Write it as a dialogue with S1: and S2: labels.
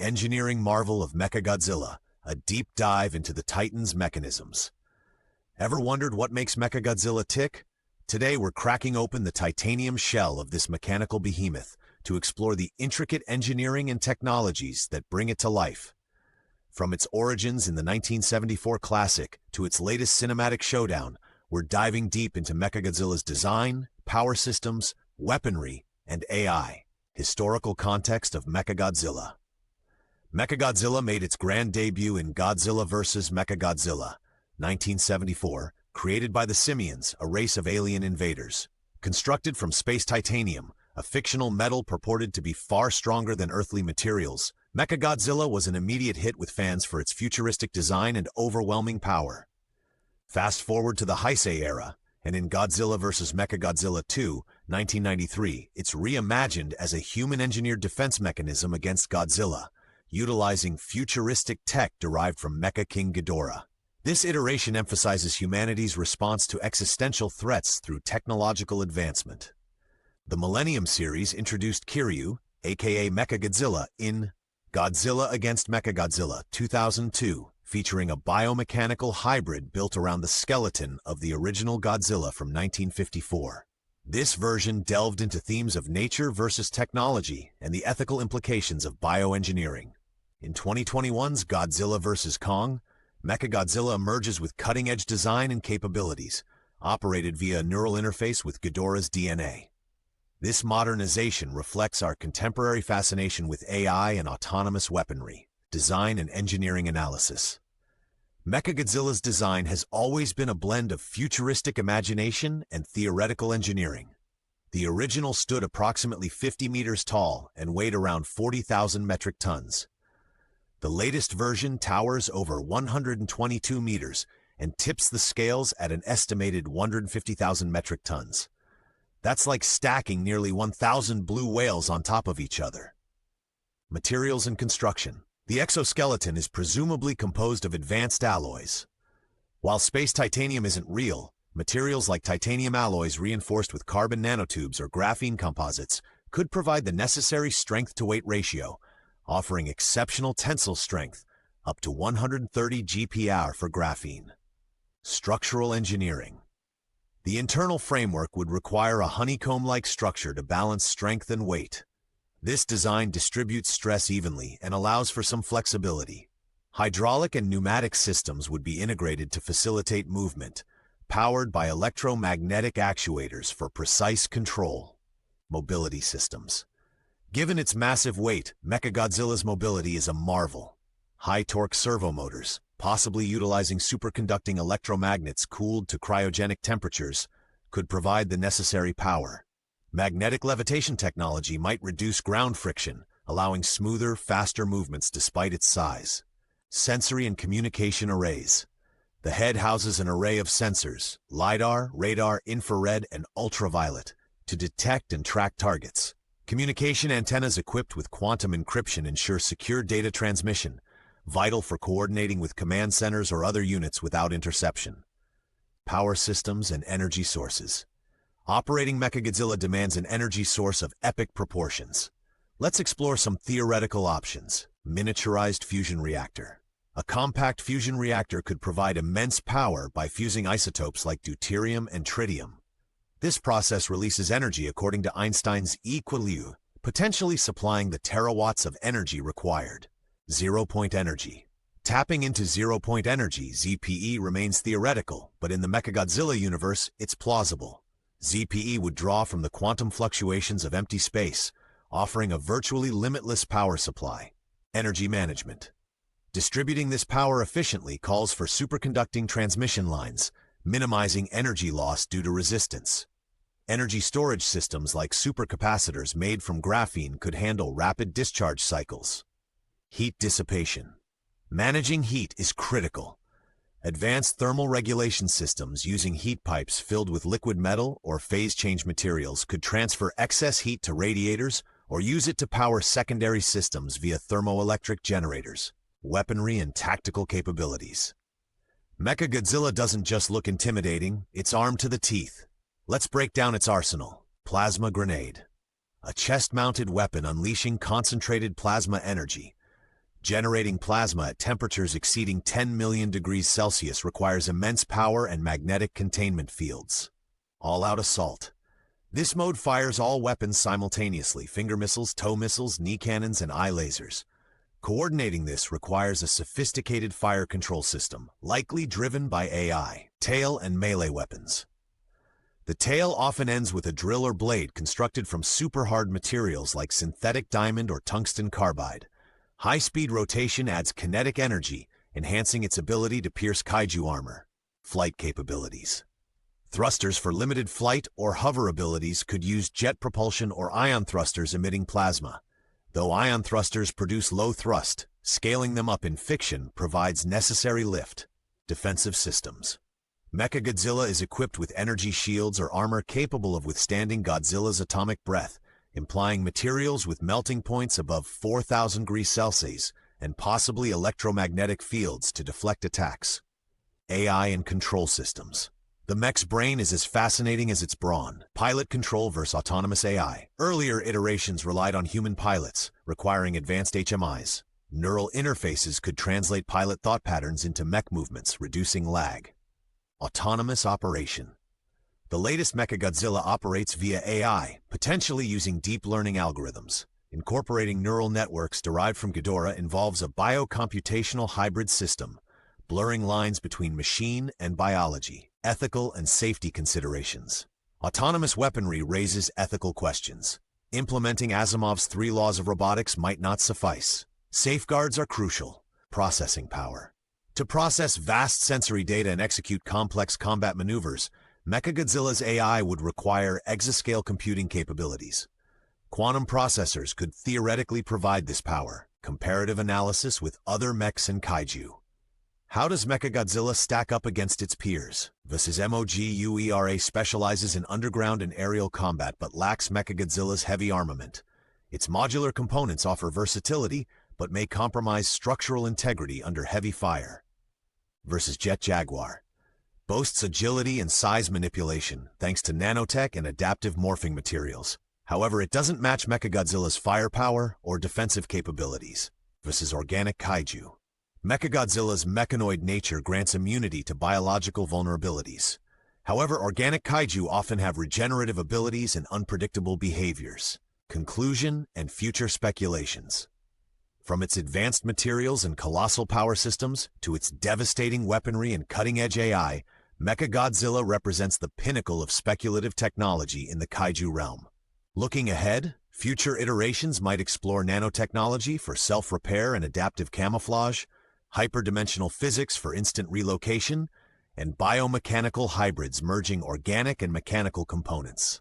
S1: the engineering marvel of Mechagodzilla, a deep dive into the Titan's mechanisms. Ever wondered what makes Mechagodzilla tick? Today we're cracking open the titanium shell of this mechanical behemoth to explore the intricate engineering and technologies that bring it to life. From its origins in the 1974 classic to its latest cinematic showdown, we're diving deep into Mechagodzilla's design, power systems, weaponry, and AI. Historical context of Mechagodzilla. Mechagodzilla made its grand debut in Godzilla vs. Mechagodzilla, 1974, created by the Simians, a race of alien invaders. Constructed from space titanium, a fictional metal purported to be far stronger than earthly materials, Mechagodzilla was an immediate hit with fans for its futuristic design and overwhelming power. Fast forward to the Heisei era, and in Godzilla vs. Mechagodzilla 2, 1993, it's reimagined as a human-engineered defense mechanism against Godzilla, utilizing futuristic tech derived from Mecha King Ghidorah. This iteration emphasizes humanity's response to existential threats through technological advancement. The Millennium series introduced Kiryu, aka Mechagodzilla, in Godzilla against Mechagodzilla 2002, featuring a biomechanical hybrid built around the skeleton of the original Godzilla from 1954. This version delved into themes of nature versus technology and the ethical implications of bioengineering. In 2021's Godzilla vs. Kong, Mechagodzilla emerges with cutting-edge design and capabilities, operated via a neural interface with Ghidorah's DNA. This modernization reflects our contemporary fascination with AI and autonomous weaponry, design and engineering analysis. Mechagodzilla's design has always been a blend of futuristic imagination and theoretical engineering. The original stood approximately 50 meters tall and weighed around 40,000 metric tons. The latest version towers over 122 meters and tips the scales at an estimated 150,000 metric tons. That's like stacking nearly 1,000 blue whales on top of each other. Materials and construction. The exoskeleton is presumably composed of advanced alloys. While space titanium isn't real, materials like titanium alloys reinforced with carbon nanotubes or graphene composites could provide the necessary strength-to-weight ratio, offering exceptional tensile strength, up to 130 GPa for graphene. Structural engineering. The internal framework would require a honeycomb-like structure to balance strength and weight. This design distributes stress evenly and allows for some flexibility. Hydraulic and pneumatic systems would be integrated to facilitate movement, powered by electromagnetic actuators for precise control. Mobility systems. Given its massive weight, Mechagodzilla's mobility is a marvel. High-torque servo motors, possibly utilizing superconducting electromagnets cooled to cryogenic temperatures, could provide the necessary power. Magnetic levitation technology might reduce ground friction, allowing smoother, faster movements despite its size. Sensory and communication arrays. The head houses an array of sensors, LiDAR, radar, infrared, and ultraviolet, to detect and track targets. Communication antennas equipped with quantum encryption ensure secure data transmission, vital for coordinating with command centers or other units without interception. Power systems and energy sources. Operating Mechagodzilla demands an energy source of epic proportions. Let's explore some theoretical options. Miniaturized fusion reactor. A compact fusion reactor could provide immense power by fusing isotopes like deuterium and tritium. This process releases energy according to Einstein's equilibrium, potentially supplying the terawatts of energy required. Zero-point energy. Tapping into zero-point energy, ZPE, remains theoretical, but in the Mechagodzilla universe, it's plausible. ZPE would draw from the quantum fluctuations of empty space, offering a virtually limitless power supply. Energy management. Distributing this power efficiently calls for superconducting transmission lines, minimizing energy loss due to resistance. Energy storage systems like supercapacitors made from graphene could handle rapid discharge cycles. Heat dissipation. Managing heat is critical. Advanced thermal regulation systems using heat pipes filled with liquid metal or phase-change materials could transfer excess heat to radiators or use it to power secondary systems via thermoelectric generators. Weaponry and tactical capabilities. Mechagodzilla doesn't just look intimidating, it's armed to the teeth. Let's break down its arsenal. Plasma grenade. A chest-mounted weapon unleashing concentrated plasma energy. Generating plasma at temperatures exceeding 10 million degrees Celsius requires immense power and magnetic containment fields. All-out assault. This mode fires all weapons simultaneously: finger missiles, tow missiles, knee cannons, and eye lasers. Coordinating this requires a sophisticated fire control system, likely driven by AI. Tail and melee weapons. The tail often ends with a drill or blade constructed from super-hard materials like synthetic diamond or tungsten carbide. High-speed rotation adds kinetic energy, enhancing its ability to pierce kaiju armor. Flight capabilities. Thrusters for limited flight or hover abilities could use jet propulsion or ion thrusters emitting plasma. Though ion thrusters produce low thrust, scaling them up in fiction provides necessary lift. Defensive systems. Mechagodzilla is equipped with energy shields or armor capable of withstanding Godzilla's atomic breath, implying materials with melting points above 4,000 degrees Celsius and possibly electromagnetic fields to deflect attacks. AI and control systems. The mech's brain is as fascinating as its brawn. Pilot control versus autonomous AI. Earlier iterations relied on human pilots, requiring advanced HMIs. Neural interfaces could translate pilot thought patterns into mech movements, reducing lag. Autonomous operation. The latest Mechagodzilla operates via AI, potentially using deep learning algorithms. Incorporating neural networks derived from Ghidorah involves a biocomputational hybrid system, blurring lines between machine and biology. Ethical and safety considerations. Autonomous weaponry raises ethical questions. Implementing Asimov's 3 laws of robotics might not suffice. Safeguards are crucial. Processing power. To process vast sensory data and execute complex combat maneuvers, Mechagodzilla's AI would require exascale computing capabilities. Quantum processors could theoretically provide this power. Comparative analysis with other mechs and kaiju. How does Mechagodzilla stack up against its peers? Versus Moguera specializes in underground and aerial combat but lacks Mechagodzilla's heavy armament. Its modular components offer versatility but may compromise structural integrity under heavy fire. Versus Jet Jaguar. Boasts agility and size manipulation thanks to nanotech and adaptive morphing materials. However, it doesn't match Mechagodzilla's firepower or defensive capabilities. Versus Organic Kaiju. Mechagodzilla's mechanoid nature grants immunity to biological vulnerabilities. However, organic kaiju often have regenerative abilities and unpredictable behaviors. Conclusion and future speculations. From its advanced materials and colossal power systems to its devastating weaponry and cutting-edge AI, Mechagodzilla represents the pinnacle of speculative technology in the kaiju realm. Looking ahead, future iterations might explore nanotechnology for self-repair and adaptive camouflage, hyperdimensional physics for instant relocation, and biomechanical hybrids merging organic and mechanical components.